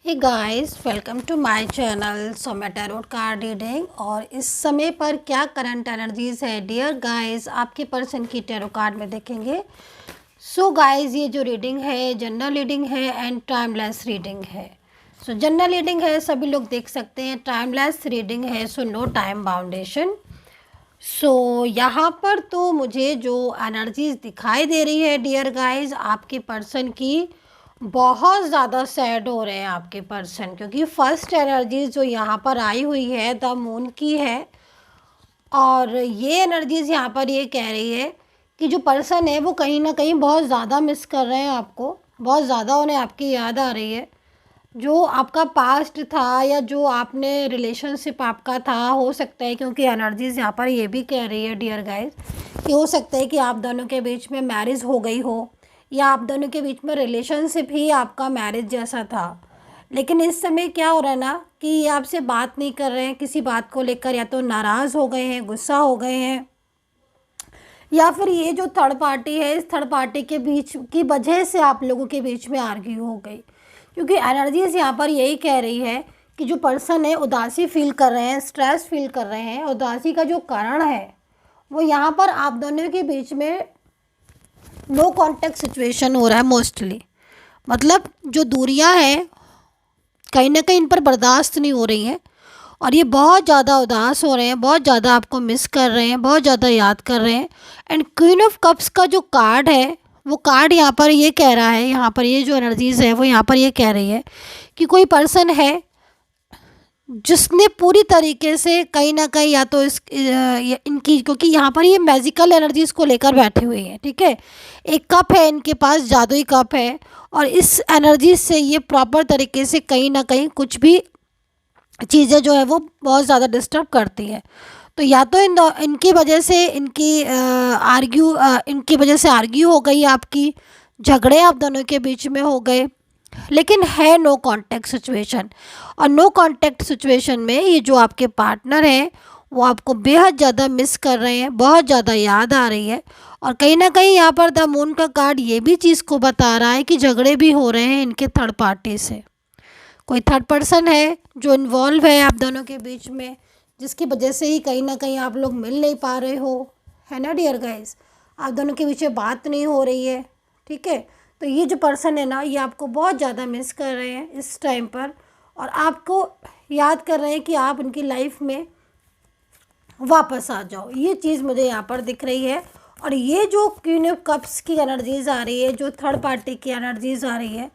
Hey guys, welcome to my channel Soumya tarot card reading. और इस समय पर क्या करंट एनर्जीज है डियर गाइस आपके पर्सन की टैरो कार्ड में देखेंगे। सो गाइस, ये जो रीडिंग है जनरल रीडिंग है एंड टाइमलेस रीडिंग है। सो जनरल रीडिंग है, सभी लोग देख सकते हैं। टाइमलेस रीडिंग है, सो नो टाइम बाउंडेशन। सो यहाँ पर तो मुझे जो एनर्जीज दिखाई दे रही है डियर गाइस आपके पर्सन की, बहुत ज़्यादा सैड हो रहे हैं आपके पर्सन, क्योंकि फर्स्ट एनर्जीज जो यहाँ पर आई हुई है द मून की है। और ये एनर्जीज यहाँ पर ये कह रही है कि जो पर्सन है वो कहीं ना कहीं बहुत ज़्यादा मिस कर रहे हैं आपको, बहुत ज़्यादा उन्हें आपकी याद आ रही है। जो आपका पास्ट था या जो आपने रिलेशनशिप आपका था, हो सकता है, क्योंकि एनर्जीज यहाँ पर ये भी कह रही है डियर गाइस कि हो सकता है कि आप दोनों के बीच में मैरिज हो गई हो, या आप दोनों के बीच में रिलेशनशिप ही आपका मैरिज जैसा था। लेकिन इस समय क्या हो रहा है ना कि ये आपसे बात नहीं कर रहे हैं किसी बात को लेकर, या तो नाराज़ हो गए हैं, गुस्सा हो गए हैं, या फिर ये जो थर्ड पार्टी है इस थर्ड पार्टी के बीच की वजह से आप लोगों के बीच में आर्ग्यू हो गई। क्योंकि एनर्जीज यहाँ पर यही कह रही है कि जो पर्सन है उदासी फील कर रहे हैं, स्ट्रेस फील कर रहे हैं। उदासी का जो कारण है वो यहाँ पर आप दोनों के बीच में नो कॉन्टेक्ट सिचुएशन हो रहा है मोस्टली। मतलब जो दूरियां हैं कहीं ना कहीं इन पर बर्दाश्त नहीं हो रही हैं, और ये बहुत ज़्यादा उदास हो रहे हैं, बहुत ज़्यादा आपको मिस कर रहे हैं, बहुत ज़्यादा याद कर रहे हैं। एंड क्वीन ऑफ कप्स का जो कार्ड है वो कार्ड यहाँ पर ये कह रहा है, यहाँ पर ये जो एनर्जीज़ है वो यहाँ पर ये कह रही है कि कोई पर्सन है जिसने पूरी तरीके से कहीं ना कहीं या तो इनकी, क्योंकि यहाँ पर ये मैजिकल एनर्जीज़ को लेकर बैठे हुए हैं, ठीक है। एक कप है इनके पास, जादुई कप है, और इस एनर्जी से ये प्रॉपर तरीके से कहीं ना कहीं कुछ भी चीज़ें जो है वो बहुत ज़्यादा डिस्टर्ब करती हैं। तो या तो इनकी वजह से इनकी वजह से आर्ग्यू हो गई, आपकी झगड़े आप दोनों के बीच में हो गए। लेकिन है नो कांटेक्ट सिचुएशन, और नो कांटेक्ट सिचुएशन में ये जो आपके पार्टनर हैं वो आपको बेहद ज़्यादा मिस कर रहे हैं, बहुत ज़्यादा याद आ रही है। और कहीं ना कहीं यहाँ पर द मून का कार्ड ये भी चीज़ को बता रहा है कि झगड़े भी हो रहे हैं इनके थर्ड पार्टी से। कोई थर्ड पर्सन है जो इन्वॉल्व है आप दोनों के बीच में, जिसकी वजह से ही कहीं ना कहीं आप लोग मिल नहीं पा रहे हो, है ना डियर गाइस। आप दोनों के बीच में बात नहीं हो रही है, ठीक है। तो ये जो पर्सन है ना ये आपको बहुत ज़्यादा मिस कर रहे हैं इस टाइम पर, और आपको याद कर रहे हैं कि आप उनकी लाइफ में वापस आ जाओ। ये चीज़ मुझे यहाँ पर दिख रही है। और ये जो क्वीन ऑफ कप्स की एनर्जीज आ रही है, जो थर्ड पार्टी की एनर्जीज आ रही है,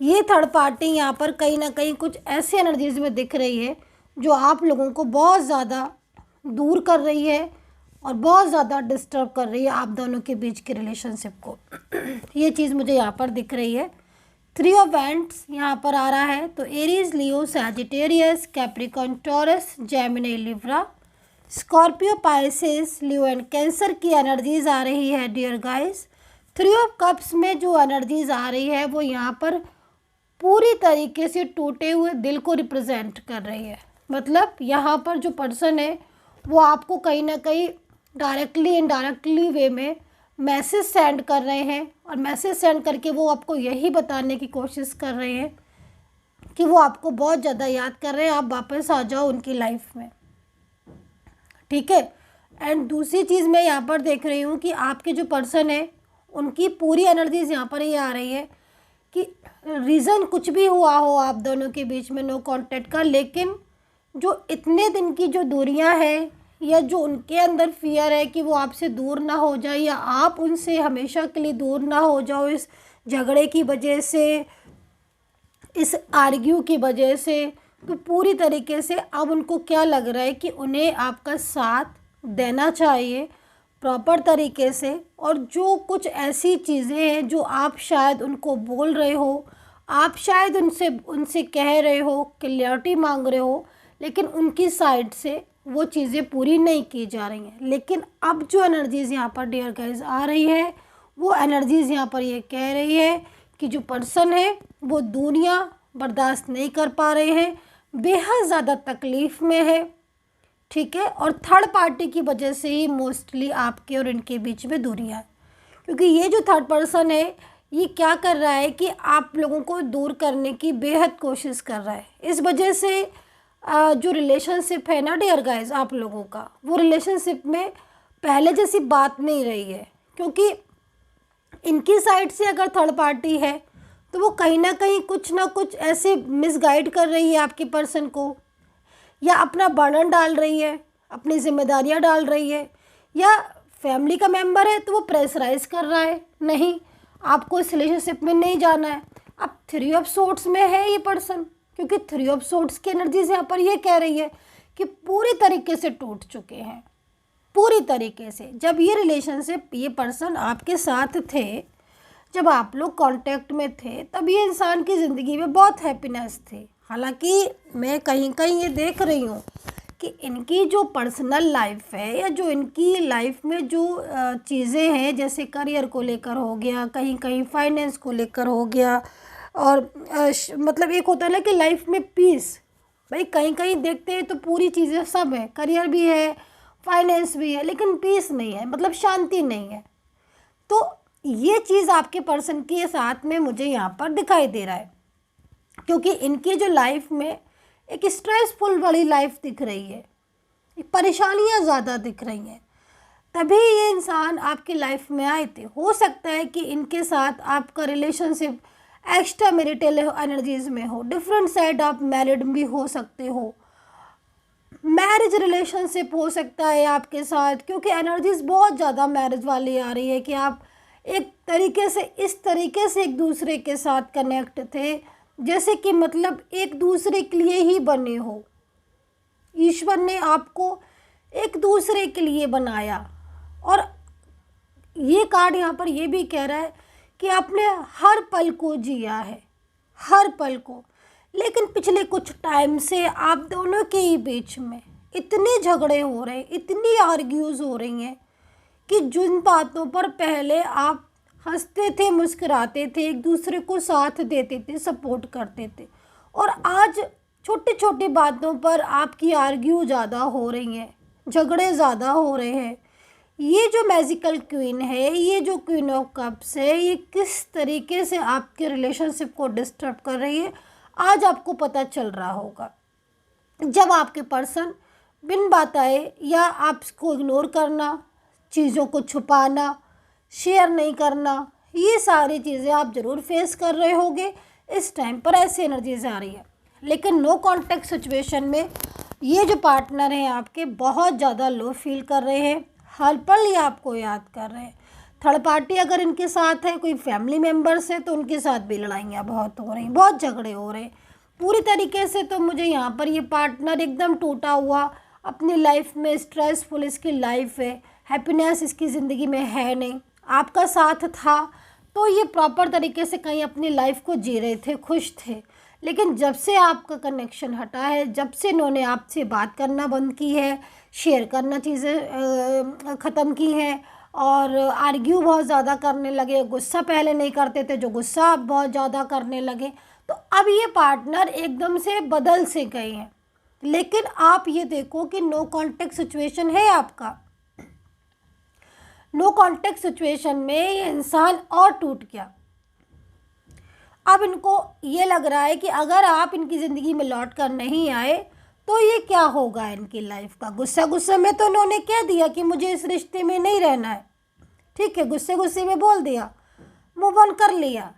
ये थर्ड पार्टी यहाँ पर कहीं ना कहीं कुछ ऐसी एनर्जीज में दिख रही है जो आप लोगों को बहुत ज़्यादा दूर कर रही है और बहुत ज़्यादा डिस्टर्ब कर रही है आप दोनों के बीच के रिलेशनशिप को। ये चीज़ मुझे यहाँ पर दिख रही है। थ्री ऑफ वैंड्स यहाँ पर आ रहा है, तो Aries, Leo, Sagittarius, Capricorn, Taurus, Gemini, Libra, Scorpio, Pisces, Leo and Cancer की एनर्जीज आ रही है dear guys. Three of cups में जो एनर्जीज आ रही है वो यहाँ पर पूरी तरीके से टूटे हुए दिल को रिप्रेजेंट कर रही है। मतलब यहाँ पर जो पर्सन है वो आपको कहीं ना कहीं डायरेक्टली इनडायरेक्टली वे में मैसेज सेंड कर रहे हैं, और मैसेज सेंड करके वो आपको यही बताने की कोशिश कर रहे हैं कि वो आपको बहुत ज़्यादा याद कर रहे हैं, आप वापस आ जाओ उनकी लाइफ में, ठीक है। एंड दूसरी चीज़ मैं यहाँ पर देख रही हूँ कि आपके जो पर्सन है उनकी पूरी एनर्जीज यहाँ पर ये आ रही है कि रीज़न कुछ भी हुआ हो आप दोनों के बीच में नो कांटेक्ट का, लेकिन जो इतने दिन की जो दूरियां हैं या जो उनके अंदर फियर है कि वो आपसे दूर ना हो जाए, या आप उनसे हमेशा के लिए दूर ना हो जाओ इस झगड़े की वजह से, इस आर्ग्यू की वजह से, तो पूरी तरीके से अब उनको क्या लग रहा है कि उन्हें आपका साथ देना चाहिए प्रॉपर तरीके से। और जो कुछ ऐसी चीज़ें हैं जो आप शायद उनको बोल रहे हो, आप शायद उनसे कह रहे हो, क्लियरिटी मांग रहे हो, लेकिन उनकी साइड से वो चीज़ें पूरी नहीं की जा रही हैं। लेकिन अब जो एनर्जीज़ यहाँ पर डियर गाइस आ रही है वो एनर्जीज़ यहाँ पर ये कह रही है कि जो पर्सन है वो दुनिया बर्दाश्त नहीं कर पा रहे हैं, बेहद ज़्यादा तकलीफ़ में है, ठीक है। और थर्ड पार्टी की वजह से ही मोस्टली आपके और इनके बीच में दूरियां है, क्योंकि ये जो थर्ड पर्सन है ये क्या कर रहा है कि आप लोगों को दूर करने की बेहद कोशिश कर रहा है। इस वजह से जो रिलेशनशिप है ना डियर गाइस आप लोगों का, वो रिलेशनशिप में पहले जैसी बात नहीं रही है, क्योंकि इनकी साइड से अगर थर्ड पार्टी है तो वो कहीं ना कुछ ऐसे मिसगाइड कर रही है आपके पर्सन को, या अपना बर्डन डाल रही है, अपनी जिम्मेदारियां डाल रही है, या फैमिली का मेंबर है तो वो प्रेशराइज कर रहा है, नहीं आपको इस रिलेशनशिप में नहीं जाना है। अब 3 ऑफ सोर्ड्स में है ये पर्सन, क्योंकि 3 ऑफ सोर्ड्स की एनर्जीज यहाँ पर ये कह रही है कि पूरी तरीके से टूट चुके हैं, पूरी तरीके से। जब ये रिलेशनशिप, ये पर्सन आपके साथ थे, जब आप लोग कांटेक्ट में थे, तब ये इंसान की ज़िंदगी में बहुत हैप्पीनेस थी। हालांकि मैं कहीं कहीं ये देख रही हूँ कि इनकी जो पर्सनल लाइफ है, या जो इनकी लाइफ में जो चीज़ें हैं, जैसे करियर को लेकर हो गया, कहीं कहीं फाइनेंस को लेकर हो गया, और मतलब एक होता है ना कि लाइफ में पीस, भाई कहीं कहीं देखते हैं तो पूरी चीज़ें सब है, करियर भी है, फाइनेंस भी है, लेकिन पीस नहीं है, मतलब शांति नहीं है। तो ये चीज़ आपके पर्सन के साथ में मुझे यहाँ पर दिखाई दे रहा है, क्योंकि इनकी जो लाइफ में एक स्ट्रेसफुल वाली लाइफ दिख रही है, परेशानियाँ ज़्यादा दिख रही हैं, तभी ये इंसान आपकी लाइफ में आए थे। हो सकता है कि इनके साथ आपका रिलेशनशिप एक्स्ट्रा मैरिटल एनर्जीज में हो, डिफरेंट साइड आप मैरिड भी हो सकते हो, मैरिज रिलेशनशिप हो सकता है आपके साथ, क्योंकि एनर्जीज बहुत ज़्यादा मैरिज वाली आ रही है कि आप एक तरीके से, इस तरीके से एक दूसरे के साथ कनेक्ट थे, जैसे कि मतलब एक दूसरे के लिए ही बने हो। ईश्वर ने आपको एक दूसरे के लिए बनाया, और ये कार्ड यहाँ पर ये भी कह रहा है कि आपने हर पल को जिया है, हर पल को। लेकिन पिछले कुछ टाइम से आप दोनों के ही बीच में इतने झगड़े हो रहे हैं, इतनी आर्ग्यूज़ हो रही हैं, कि जिन बातों पर पहले आप हंसते थे, मुस्कुराते थे, एक दूसरे को साथ देते थे, सपोर्ट करते थे, और आज छोटी छोटी बातों पर आपकी आर्ग्यू ज़्यादा हो रही हैं, झगड़े ज़्यादा हो रहे हैं। ये जो मैजिकल क्वीन है, ये जो क्वीन ऑफ कप्स है, ये किस तरीके से आपके रिलेशनशिप को डिस्टर्ब कर रही है, आज आपको पता चल रहा होगा। जब आपके पर्सन बिन बताए या आपको इग्नोर करना, चीज़ों को छुपाना, शेयर नहीं करना, ये सारी चीज़ें आप ज़रूर फेस कर रहे होगे। इस टाइम पर ऐसी एनर्जीज आ रही है, लेकिन नो कॉन्टैक्ट सिचुएशन में ये जो पार्टनर हैं आपके बहुत ज़्यादा लो फील कर रहे हैं, हर पल ये आपको याद कर रहे हैं। थर्ड पार्टी अगर इनके साथ है, कोई फैमिली मेम्बर्स है, तो उनके साथ भी लड़ाइयाँ बहुत हो रही, बहुत झगड़े हो रहे हैं पूरी तरीके से। तो मुझे यहाँ पर ये पार्टनर एकदम टूटा हुआ, अपनी लाइफ में स्ट्रेसफुल इसकी लाइफ है, हैप्पीनेस इसकी ज़िंदगी में है नहीं। आपका साथ था तो ये प्रॉपर तरीके से कहीं अपनी लाइफ को जी रहे थे, खुश थे, लेकिन जब से आपका कनेक्शन हटा है, जब से इन्होंने आपसे बात करना बंद की है, शेयर करना चीज़ें ख़त्म की हैं, और आर्ग्यू बहुत ज़्यादा करने लगे, गुस्सा पहले नहीं करते थे, जो गुस्सा अब बहुत ज़्यादा करने लगे, तो अब ये पार्टनर एकदम से बदल से गए हैं। लेकिन आप ये देखो कि नो कॉन्टैक्ट सिचुएशन है आपका, नो कॉन्टैक्ट सिचुएशन में ये इंसान और टूट गया। अब इनको ये लग रहा है कि अगर आप इनकी ज़िंदगी में लौट कर नहीं आए तो ये क्या होगा इनकी लाइफ का। गुस्सा गुस्से में तो उन्होंने कह दिया कि मुझे इस रिश्ते में नहीं रहना है, ठीक है, गुस्से गुस्से में बोल दिया, मूव ऑन कर लिया।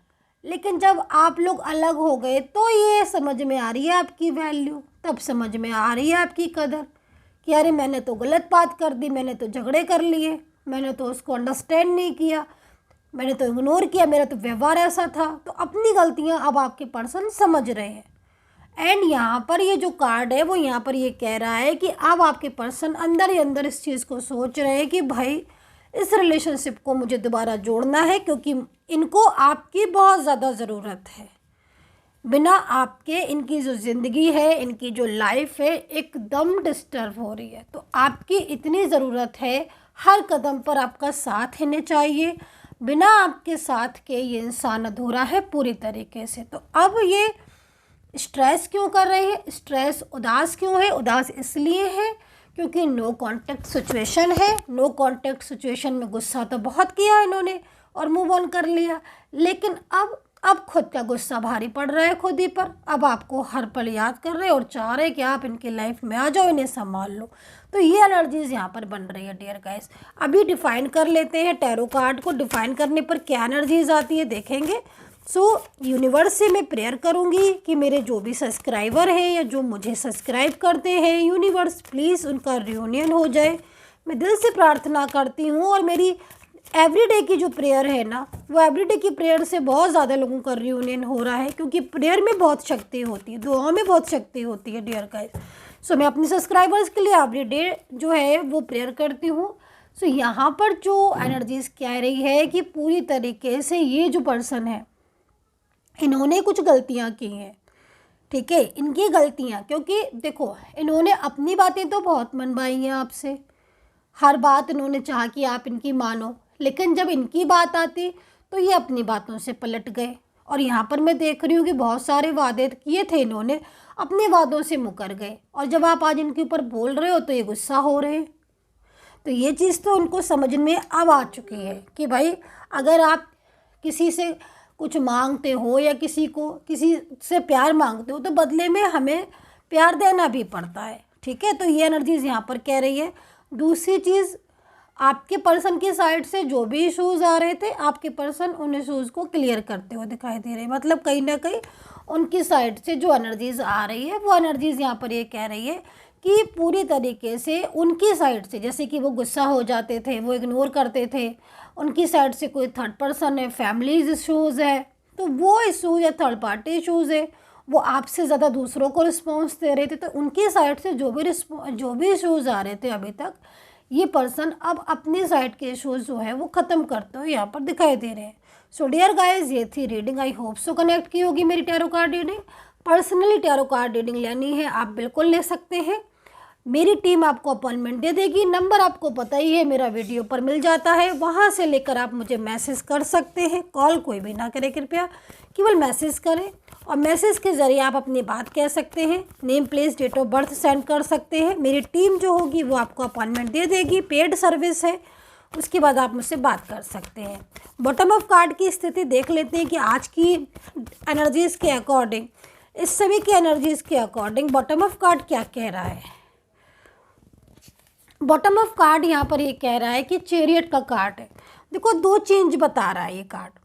लेकिन जब आप लोग अलग हो गए तो ये समझ में आ रही है आपकी वैल्यू, तब समझ में आ रही है आपकी कदर कि अरे मैंने तो गलत बात कर दी, मैंने तो झगड़े कर लिए, मैंने तो उसको अंडरस्टैंड नहीं किया, मैंने तो इग्नोर किया, मेरा तो व्यवहार ऐसा था। तो अपनी गलतियां अब आपके पर्सन समझ रहे हैं। एंड यहाँ पर ये जो कार्ड है वो यहाँ पर ये कह रहा है कि अब आपके पर्सन अंदर ही अंदर इस चीज़ को सोच रहे हैं कि भाई इस रिलेशनशिप को मुझे दोबारा जोड़ना है, क्योंकि इनको आपकी बहुत ज़्यादा ज़रूरत है। बिना आपके इनकी जो ज़िंदगी है, इनकी जो लाइफ है, एकदम डिस्टर्ब हो रही है। तो आपकी इतनी ज़रूरत है, हर कदम पर आपका साथ रहना चाहिए। बिना आपके साथ के ये इंसान अधूरा है पूरी तरीके से। तो अब ये स्ट्रेस क्यों कर रहे हैं, स्ट्रेस उदास क्यों है, उदास इसलिए है क्योंकि नो कॉन्टैक्ट सिचुएशन है। नो कॉन्टैक्ट सिचुएशन में गुस्सा तो बहुत किया इन्होंने, और मूव ऑन कर लिया। लेकिन अब खुद का गुस्सा भारी पड़ रहा है खुद ही पर। अब आपको हर पल याद कर रहे हैं और चाह रहे हैं कि आप इनकी लाइफ में आ जाओ, इन्हें संभाल लो। तो ये एनर्जीज यहाँ पर बन रही है डियर गाइस। अभी डिफाइन कर लेते हैं टैरो कार्ड को। डिफाइन करने पर क्या एनर्जीज आती है देखेंगे। सो यूनिवर्स से मैं प्रेयर करूँगी कि मेरे जो भी सब्सक्राइबर हैं या जो मुझे सब्सक्राइब करते हैं, यूनिवर्स प्लीज़ उनका रियूनियन हो जाए। मैं दिल से प्रार्थना करती हूँ। और मेरी एवरीडे की जो प्रेयर है ना, वो एवरीडे की प्रेयर से बहुत ज़्यादा लोगों का रियूनियन हो रहा है, क्योंकि प्रेयर में बहुत शक्ति होती है, दुआओं में बहुत शक्ति होती है डियर गाइस। सो मैं अपने सब्सक्राइबर्स के लिए एवरीडे जो है वो प्रेयर करती हूँ। सो यहाँ पर जो एनर्जीज कह रही है कि पूरी तरीके से ये जो पर्सन है, इन्होंने कुछ गलतियाँ की हैं, ठीक है, इनकी गलतियाँ, क्योंकि देखो इन्होंने अपनी बातें तो बहुत मनवाई हैं आपसे, हर बात इन्होंने चाहा कि आप इनकी मानो, लेकिन जब इनकी बात आती तो ये अपनी बातों से पलट गए। और यहाँ पर मैं देख रही हूँ कि बहुत सारे वादे किए थे इन्होंने, अपने वादों से मुकर गए। और जब आप आज इनके ऊपर बोल रहे हो तो ये गुस्सा हो रहे हैं। तो ये चीज़ तो उनको समझ में अब आ चुकी है कि भाई अगर आप किसी से कुछ मांगते हो या किसी से प्यार मांगते हो तो बदले में हमें प्यार देना भी पड़ता है, ठीक है। तो ये एनर्जीज यहाँ पर कह रही है। दूसरी चीज़, आपके पर्सन की साइड से जो भी इशूज़ आ रहे थे, आपके पर्सन उन इशूज़ को क्लियर करते हुए दिखाई दे रहे हैं। मतलब कहीं ना कहीं उनकी साइड से जो एनर्जीज़ आ रही है वो एनर्जीज़ यहाँ पर ये कह रही है कि पूरी तरीके से उनकी साइड से, जैसे कि वो गुस्सा हो जाते थे, वो इग्नोर करते थे, उनकी साइड से कोई थर्ड पर्सन है, फैमिलीज इशूज़ है, तो वो इशूज़ या थर्ड पार्टी इशूज़ है, वो आपसे ज़्यादा दूसरों को रिस्पॉन्स दे रहे थे। तो उनकी साइड से जो भी इशूज़ आ रहे थे अभी तक, ये पर्सन अब अपनी साइड के इशूज़ जो है वो ख़त्म करते हुए यहाँ पर दिखाई दे रहे हैं। सो डियर गाइस, ये थी reading. I hope so connect की होगी मेरी tarot card reading. Personally tarot card reading लेनी है आप बिल्कुल ले सकते हैं। मेरी टीम आपको अपॉइंटमेंट दे देगी। नंबर आपको पता ही है, मेरा वीडियो पर मिल जाता है, वहाँ से लेकर आप मुझे मैसेज कर सकते हैं। कॉल कोई भी ना करें कृपया, केवल मैसेज करें। और मैसेज के ज़रिए आप अपनी बात कह सकते हैं, name place date of birth send कर सकते हैं। मेरी टीम जो होगी वो आपको अपॉइंटमेंट दे देगी, पेड सर्विस है। उसके बाद आप मुझसे बात कर सकते हैं। बॉटम ऑफ कार्ड की स्थिति देख लेते हैं कि आज की एनर्जीज़ के अकॉर्डिंग, इस समय की एनर्जीज़ के अकॉर्डिंग बॉटम ऑफ कार्ड क्या कह रहा है। बॉटम ऑफ कार्ड यहाँ पर ये कह रहा है कि चैरियट का कार्ड है। देखो, दो चेंज बता रहा है ये कार्ड।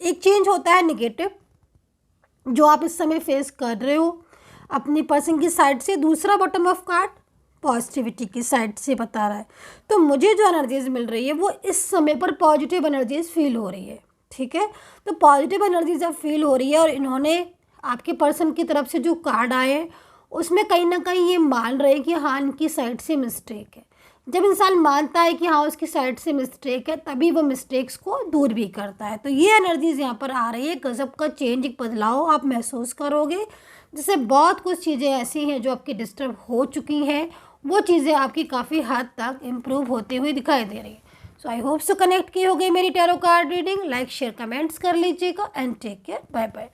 एक चेंज होता है नेगेटिव, जो आप इस समय फेस कर रहे हो अपनी पर्सन की साइड से। दूसरा बॉटम ऑफ कार्ड पॉजिटिविटी की साइड से बता रहा है। तो मुझे जो एनर्जीज मिल रही है वो इस समय पर पॉजिटिव एनर्जीज फील हो रही है, ठीक है। तो पॉजिटिव एनर्जी जब फील हो रही है और इन्होंने आपके पर्सन की तरफ से जो कार्ड आए उसमें कहीं ना कहीं ये मान रहे हैं कि हाँ, इनकी साइड से मिस्टेक है। जब इंसान मानता है कि हाँ उसकी साइड से मिस्टेक है, तभी वो मिस्टेक्स को दूर भी करता है। तो ये एनर्जीज यहाँ पर आ रही है। गजब का चेंज, एक बदलाव आप महसूस करोगे, जिससे बहुत कुछ चीज़ें ऐसी हैं जो आपकी डिस्टर्ब हो चुकी हैं, वो चीज़ें आपकी काफ़ी हद तक इम्प्रूव होती हुई दिखाई दे रही है। सो आई होप सो कनेक्ट की हो गई मेरी tarot card reading. Like share comments कर लीजिएगा and take care, bye bye.